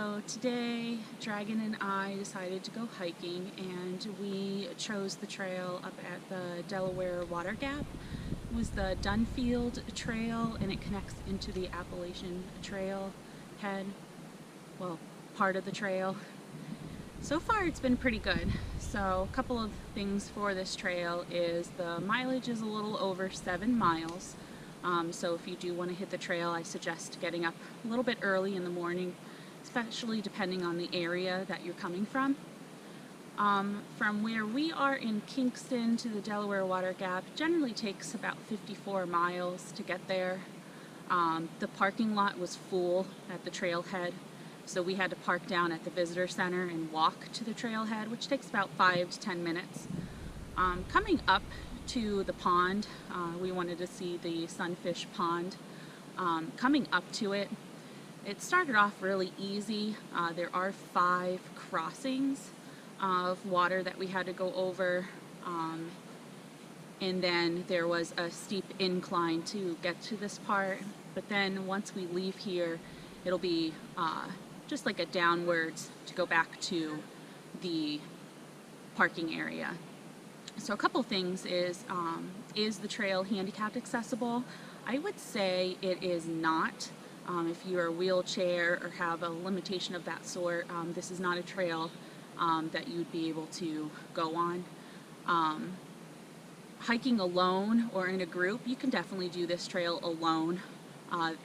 So today, Dragon and I decided to go hiking, and we chose the trail up at the Delaware water gap. It was the Dunnfield Trail, and it connects into the Appalachian Trail head, well, part of the trail. So far it's been pretty good. So a couple of things for this trail is the mileage is a little over 7 miles. So if you do want to hit the trail, I suggest getting up a little bit early in the morning, especially depending on the area that you're coming from. From where we are in Kingston to the Delaware water gap generally takes about 54 miles to get there. The parking lot was full at the trailhead, so we had to park down at the visitor center and walk to the trailhead, which takes about 5 to 10 minutes. Coming up to the pond, we wanted to see the Sunfish Pond. Coming up to it, it started off really easy. There are 5 crossings of water that we had to go over, and then there was a steep incline to get to this part. But then once we leave here, it'll be just like a downwards to go back to the parking area. So a couple things is the trail handicapped accessible? I would say it is not. If you're a wheelchair or have a limitation of that sort, this is not a trail that you'd be able to go on. Hiking alone or in a group, you can definitely do this trail alone.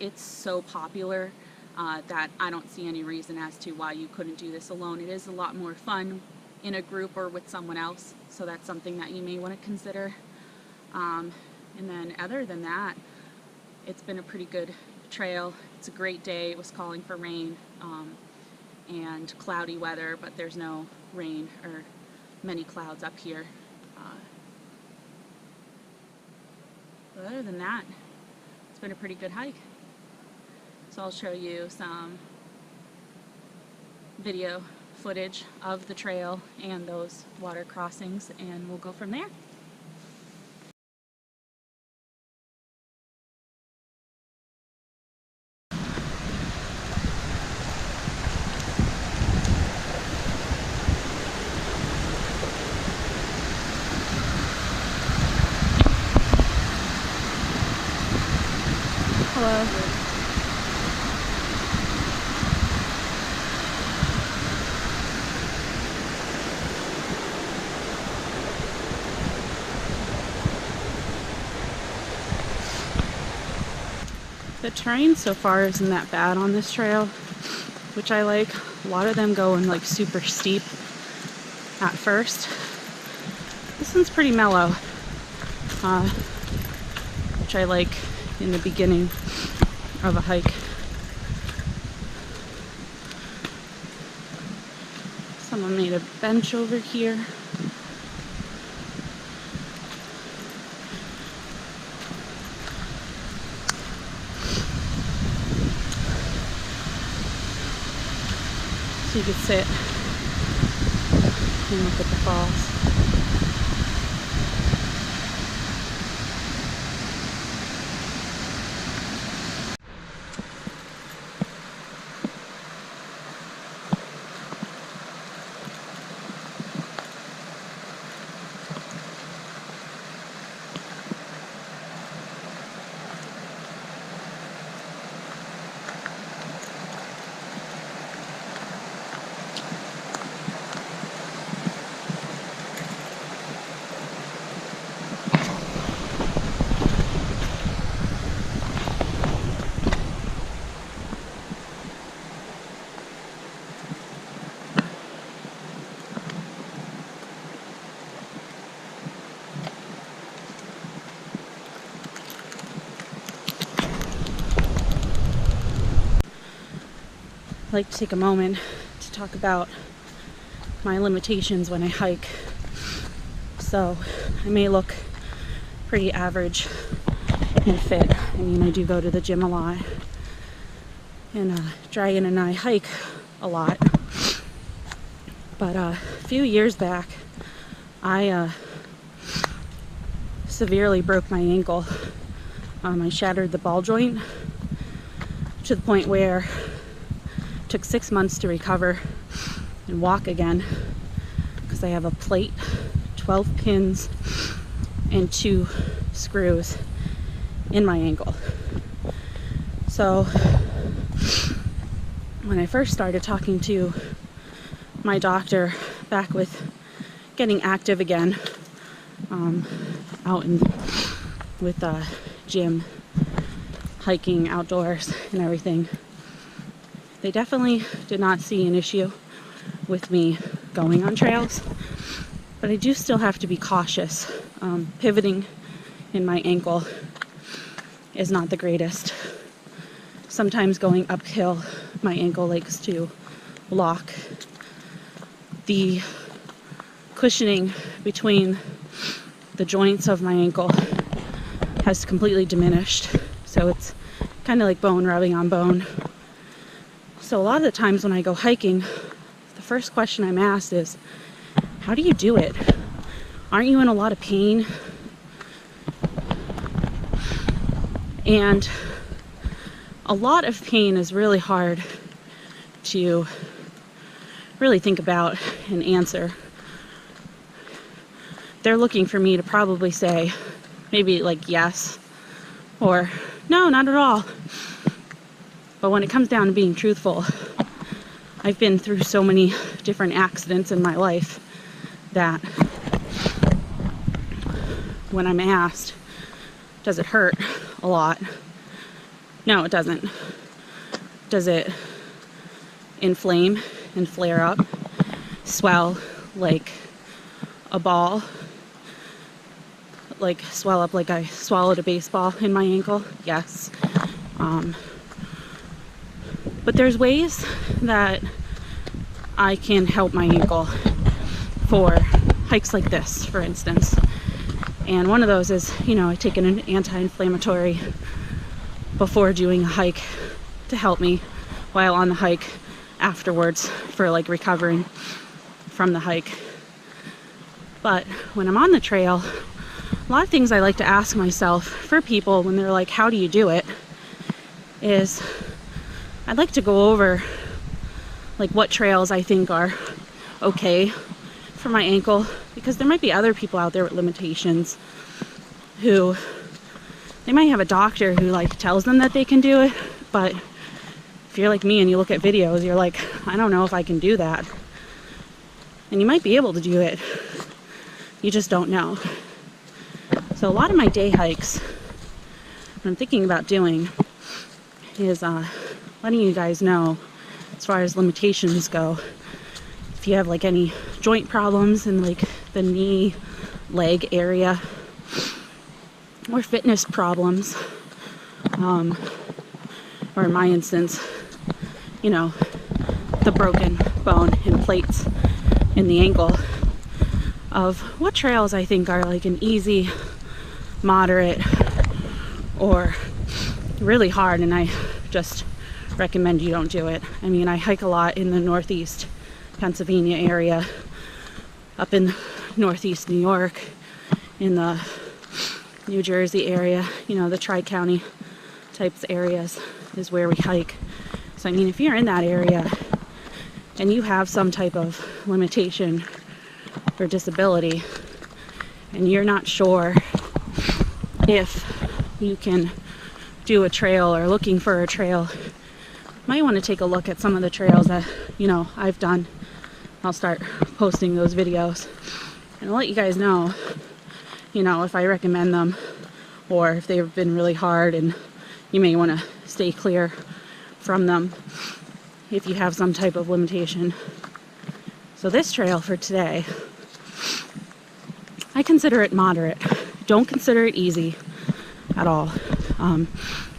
It's so popular that I don't see any reason as to why you couldn't do this alone. It is a lot more fun in a group or with someone else, so that's something that you may want to consider. And then other than that, it's been a pretty good trail. It's a great day. It was calling for rain and cloudy weather, but there's no rain or many clouds up here. But other than that, it's been a pretty good hike. So I'll show you some video footage of the trail and those water crossings, and we'll go from there. Hello. The terrain so far isn't that bad on this trail, which I like. A lot of them go in like super steep at first. This one's pretty mellow, which I like in the beginning of a hike. Someone made a bench over here. So you could sit and look at the falls. I'd like to take a moment to talk about my limitations when I hike. So I may look pretty average and fit. I mean, I do go to the gym a lot, and Dragon and I hike a lot. But a few years back, I severely broke my ankle. I shattered the ball joint to the point where took 6 months to recover and walk again because I have a plate, 12 pins, and 2 screws in my ankle. So when I first started talking to my doctor back with getting active again, out in with gym, hiking outdoors and everything, they definitely did not see an issue with me going on trails, but I do still have to be cautious. Pivoting in my ankle is not the greatest. Sometimes going uphill, my ankle likes to lock. The cushioning between the joints of my ankle has completely diminished, so it's kind of like bone rubbing on bone. So a lot of the times when I go hiking, the first question I'm asked is, how do you do it? Aren't you in a lot of pain? And a lot of pain is really hard to really think about and answer. They're looking for me to probably say maybe like yes or no, not at all. But when it comes down to being truthful, I've been through so many different accidents in my life that when I'm asked, does it hurt a lot? No, it doesn't. Does it inflame and flare up, swell like a ball, like swell up like I swallowed a baseball in my ankle? Yes. But there's ways that I can help my ankle for hikes like this, for instance. And one of those is, I take an anti-inflammatory before doing a hike to help me while on the hike afterwards for like recovering from the hike. But when I'm on the trail, a lot of things I like to ask myself for people when they're like, how do you do it? Is I'd like to go over like what trails I think are okay for my ankle, because there might be other people out there with limitations who they might have a doctor who like tells them that they can do it, but if you're like me and you look at videos, you're like, I don't know if I can do that. And you might be able to do it, you just don't know. So a lot of my day hikes, what I'm thinking about doing is letting you guys know, as far as limitations go, if you have like any joint problems in like the knee, leg area, or fitness problems, or in my instance, the broken bone and plates in the ankle, of what trails I think are like an easy, moderate, or really hard, and I just recommend you don't do it. I mean, I hike a lot in the northeast Pennsylvania area, up in northeast New York, in the New Jersey area, the tri-county types areas is where we hike. So I mean, if you're in that area and you have some type of limitation or disability and you're not sure if you can do a trail or looking for a trail, you might want to take a look at some of the trails that I've done. I'll start posting those videos and I'll let you guys know if I recommend them or if they've been really hard and you may want to stay clear from them if you have some type of limitation. So this trail for today, I consider it moderate. Don't consider it easy at all.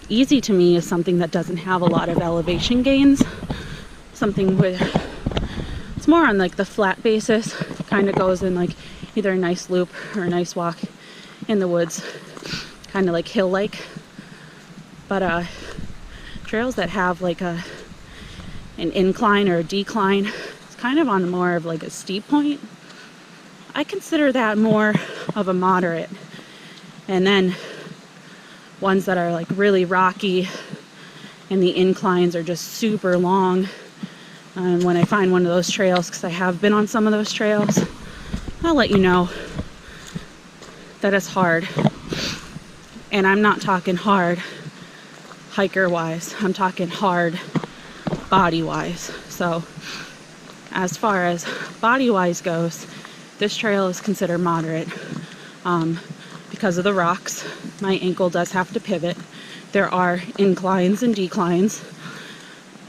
Easy to me is something that doesn't have a lot of elevation gains, something with, it's more on like the flat basis, kind of goes in like either a nice loop or a nice walk in the woods, kind of like hill-like. But trails that have like an incline or a decline, it's kind of on more of like a steep point, I consider that more of a moderate. And then ones that are like really rocky and the inclines are just super long, And when I find one of those trails, because I have been on some of those trails, I'll let you know that it's hard. And I'm not talking hard hiker wise, I'm talking hard body wise. So as far as body wise goes, this trail is considered moderate. Because of the rocks, my ankle does have to pivot. There are inclines and declines.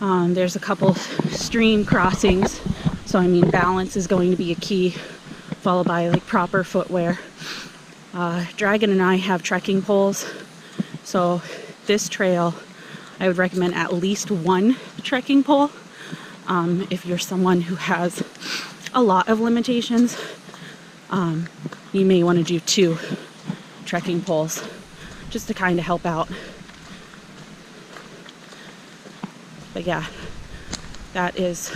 There's a couple stream crossings, so I mean balance is going to be a key, followed by like proper footwear. Dragon and I have trekking poles, so this trail I would recommend at least one trekking pole. If you're someone who has a lot of limitations, you may want to do 2 trekking poles just to kind of help out. But yeah, that is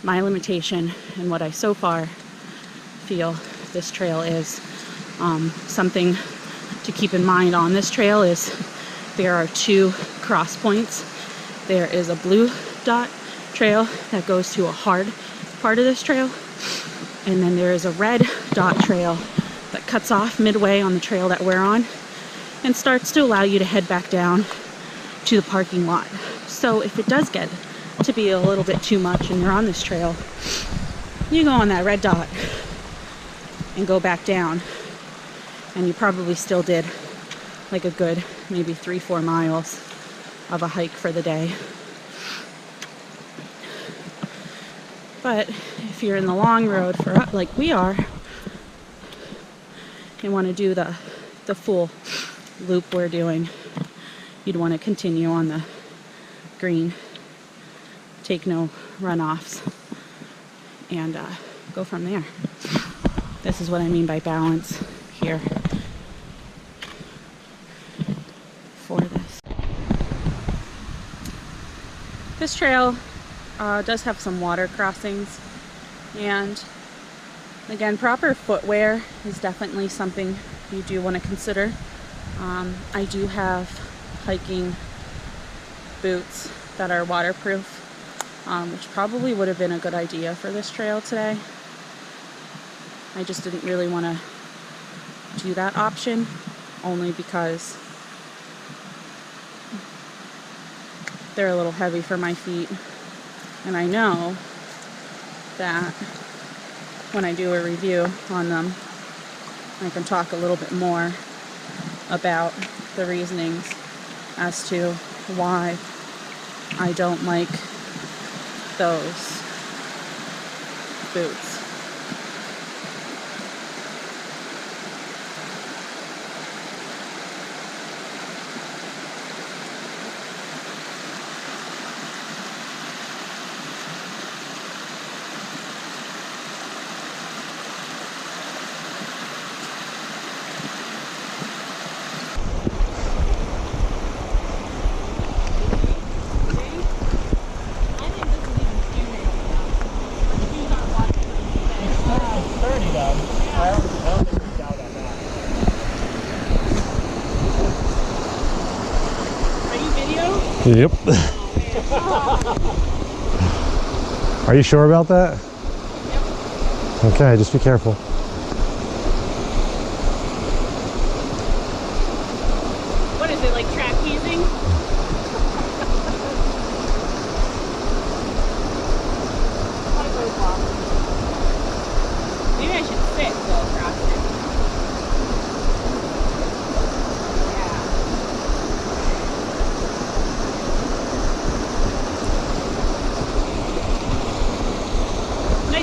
my limitation and what I so far feel this trail is. Something to keep in mind on this trail is there are 2 cross points. There is a blue dot trail that goes to a hard part of this trail, and then there is a red dot trail that cuts off midway on the trail that we're on and starts to allow you to head back down to the parking lot. So if it does get to be a little bit too much and you're on this trail, you go on that red dot and go back down, and you probably still did like a good maybe 3-4 miles of a hike for the day. But if you're in the long road for like we are, you want to do the full loop we're doing, you'd want to continue on the green, take no runoffs, and go from there. This is what I mean by balance here for this. This trail does have some water crossings, and again, proper footwear is definitely something you do want to consider. I do have hiking boots that are waterproof, which probably would have been a good idea for this trail today. I just didn't really want to do that option, only because they're a little heavy for my feet. And I know that when I do a review on them, I can talk a little bit more about the reasonings as to why I don't like those boots. Yep. Are you sure about that? Yep. Okay, just be careful. What is it, like trapezing? Maybe I should sit though across it.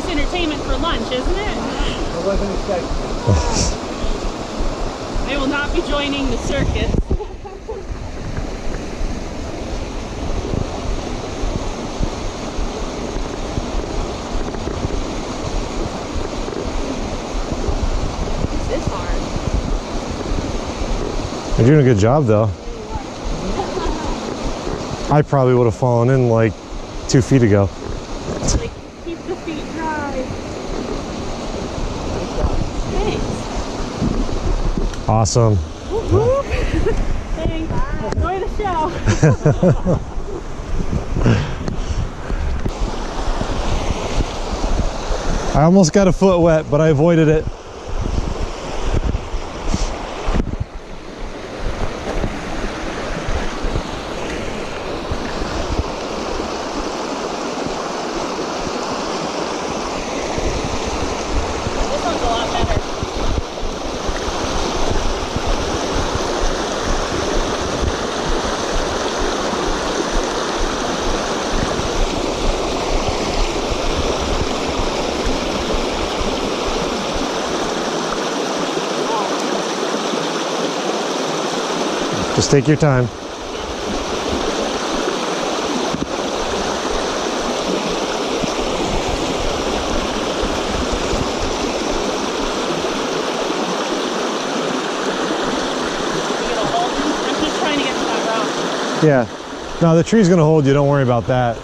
Entertainment for lunch, isn't it? I wasn't expecting it. I will not be joining the circus. This is hard. You're doing a good job though. I probably would have fallen in like 2 feet ago. Like, keep the feet dry. Thanks. Awesome. Whoop, whoop. Thanks. Enjoy the show. I almost got a foot wet, but I avoided it. This one's a lot better. Just take your time. I'm just trying to get to that rock. Yeah. No, the tree's gonna hold you. Don't worry about that.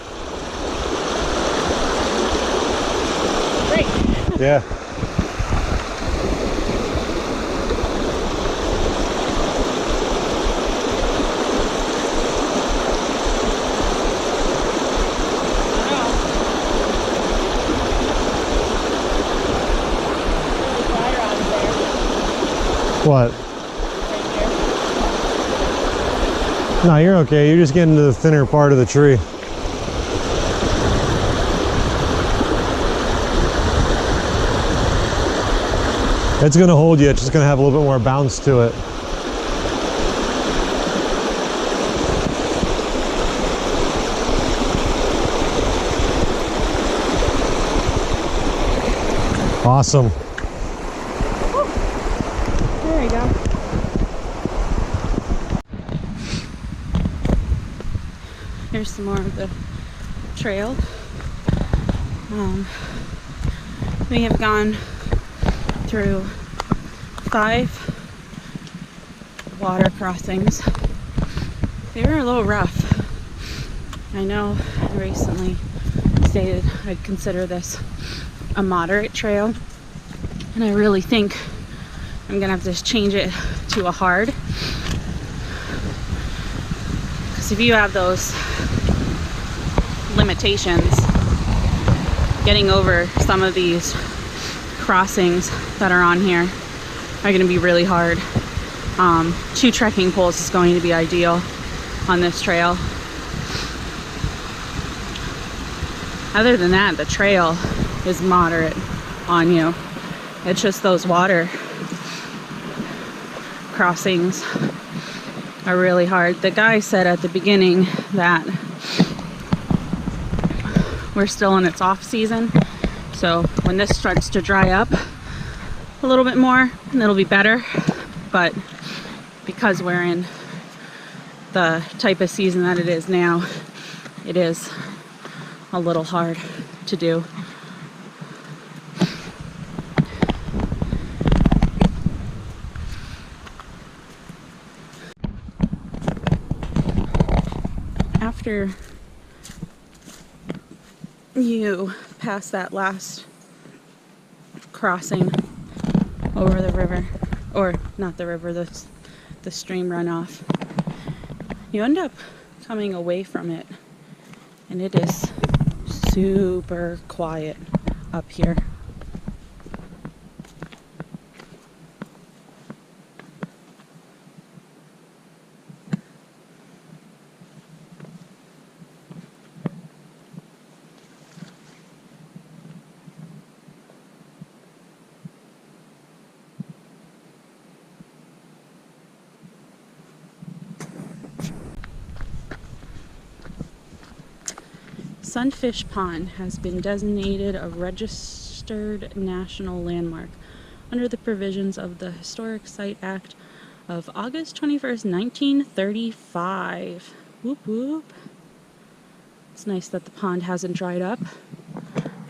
Great. Yeah. What? No, you're okay. You're just getting to the thinner part of the tree. It's gonna hold you. It's just gonna have a little bit more bounce to it. Awesome. There we go. Here's some more of the trail. We have gone through 5 water crossings. They were a little rough. I know I recently stated I'd consider this a moderate trail, and I really think I'm gonna have to change it to a hard, because if you have those limitations, getting over some of these crossings that are on here are going to be really hard. 2 trekking poles is going to be ideal on this trail. Other than that, the trail is moderate on you. It's just those water crossings are really hard. The guy said at the beginning that we're still in its off season, so when this starts to dry up a little bit more, it'll be better. But because we're in the type of season that it is now, it is a little hard to do. After you pass that last crossing over the river, or not the river, the stream runoff, you end up coming away from it, and it is super quiet up here. Sunfish Pond has been designated a registered national landmark under the provisions of the Historic Site Act of August 21st, 1935. Whoop whoop. It's nice that the pond hasn't dried up.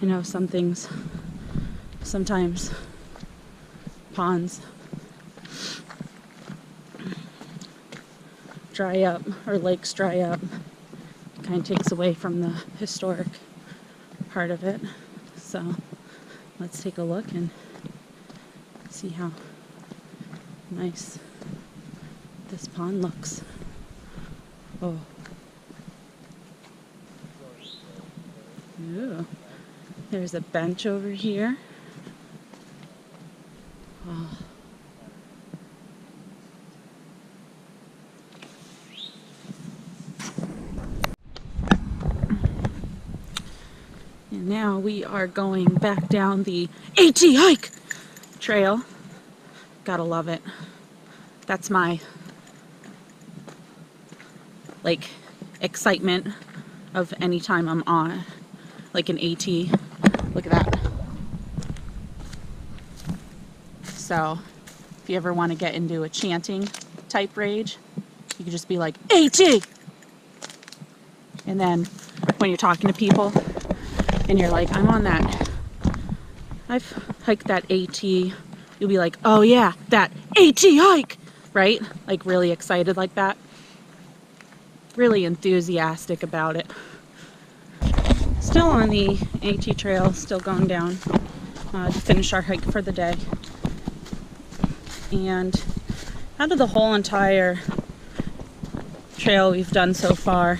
I know some things, sometimes ponds dry up, or lakes dry up. Kind of takes away from the historic part of it. So let's take a look and see how nice this pond looks. Oh. Ooh. There's a bench over here. Oh. And now we are going back down the AT hike trail. Gotta love it. That's my like excitement of any time I'm on like an AT. Look at that. So if you ever want to get into a chanting type rage, you can just be like AT. And then when you're talking to people and you're like, I'm on that, I've hiked that AT, you'll be like, oh yeah, that AT hike, right? Like really excited like that. Really enthusiastic about it. Still on the AT trail, still going down to finish our hike for the day. And out of the whole entire trail we've done so far,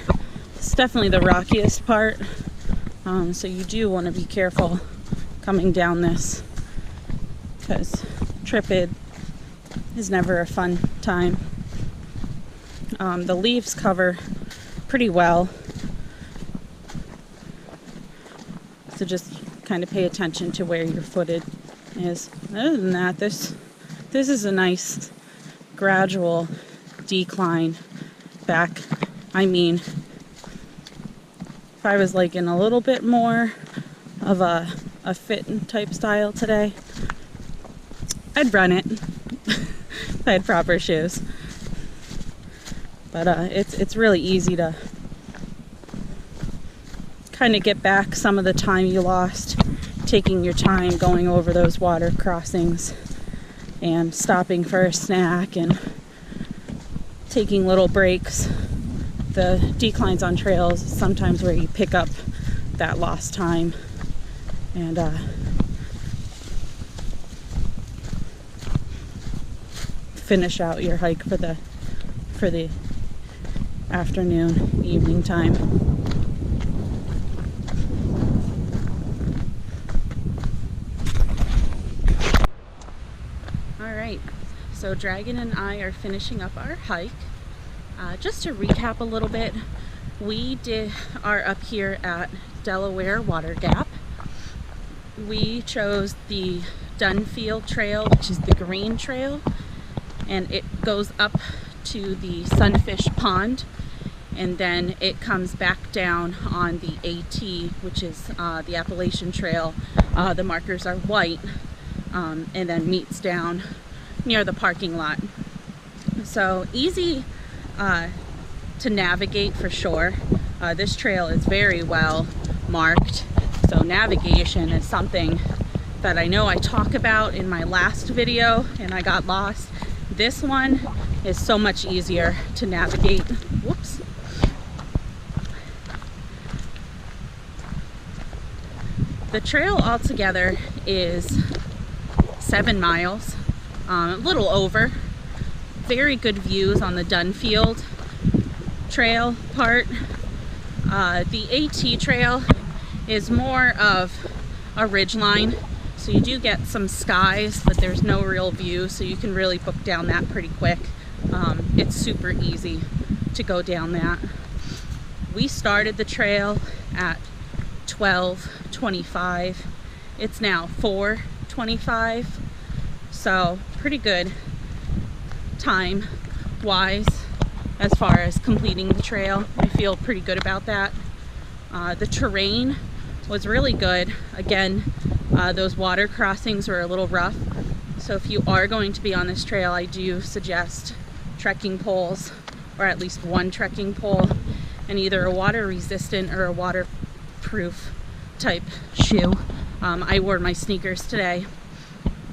it's definitely the rockiest part. So you do want to be careful coming down this, because tripping is never a fun time. The leaves cover pretty well, so just kind of pay attention to where your footed is. Other than that, this is a nice gradual decline back. I mean, if I was like in a little bit more of a fit type style today, I'd run it if I had proper shoes. But it's really easy to kind of get back some of the time you lost taking your time going over those water crossings and stopping for a snack and taking little breaks. The declines on trails is sometimes where you pick up that lost time and finish out your hike for the afternoon, evening time. Alright, so Dragon and I are finishing up our hike. Just to recap a little bit, we are up here at Delaware Water Gap. We chose the Dunnfield Trail, which is the green trail, and it goes up to the Sunfish Pond, and then it comes back down on the AT, which is the Appalachian Trail. The markers are white, and then meets down near the parking lot. So easy to navigate for sure. This trail is very well marked, so navigation is something that I know I talk about in my last video and I got lost. This one is so much easier to navigate. Whoops. The trail altogether is 7 miles, a little over. Very good views on the Dunnfield Trail part. The AT Trail is more of a ridge line, so you do get some skies, but there's no real view, so you can really book down that pretty quick. It's super easy to go down that. We started the trail at 12:25. It's now 4:25, so pretty good time wise as far as completing the trail. I feel pretty good about that. The terrain was really good. Again, those water crossings were a little rough, so if you are going to be on this trail, I do suggest trekking poles, or at least one trekking pole, and either a water resistant or a waterproof type shoe. I wore my sneakers today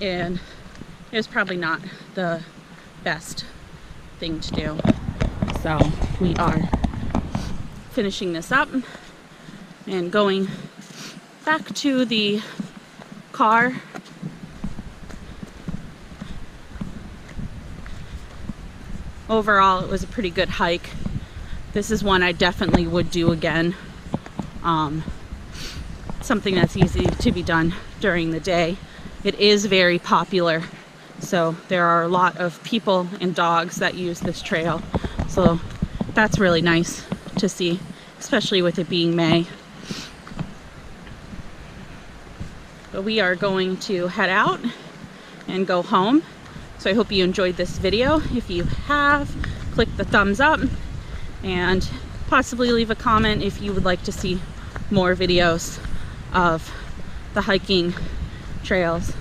and it was probably not the best thing to do. So we are finishing this up and going back to the car. Overall, it was a pretty good hike. This is one I definitely would do again. something that's easy to be done during the day. It is very popular, so there are a lot of people and dogs that use this trail, so that's really nice to see, especially with it being May. But we are going to head out and go home. So I hope you enjoyed this video. If you have, click the thumbs up and possibly leave a comment if you would like to see more videos of the hiking trails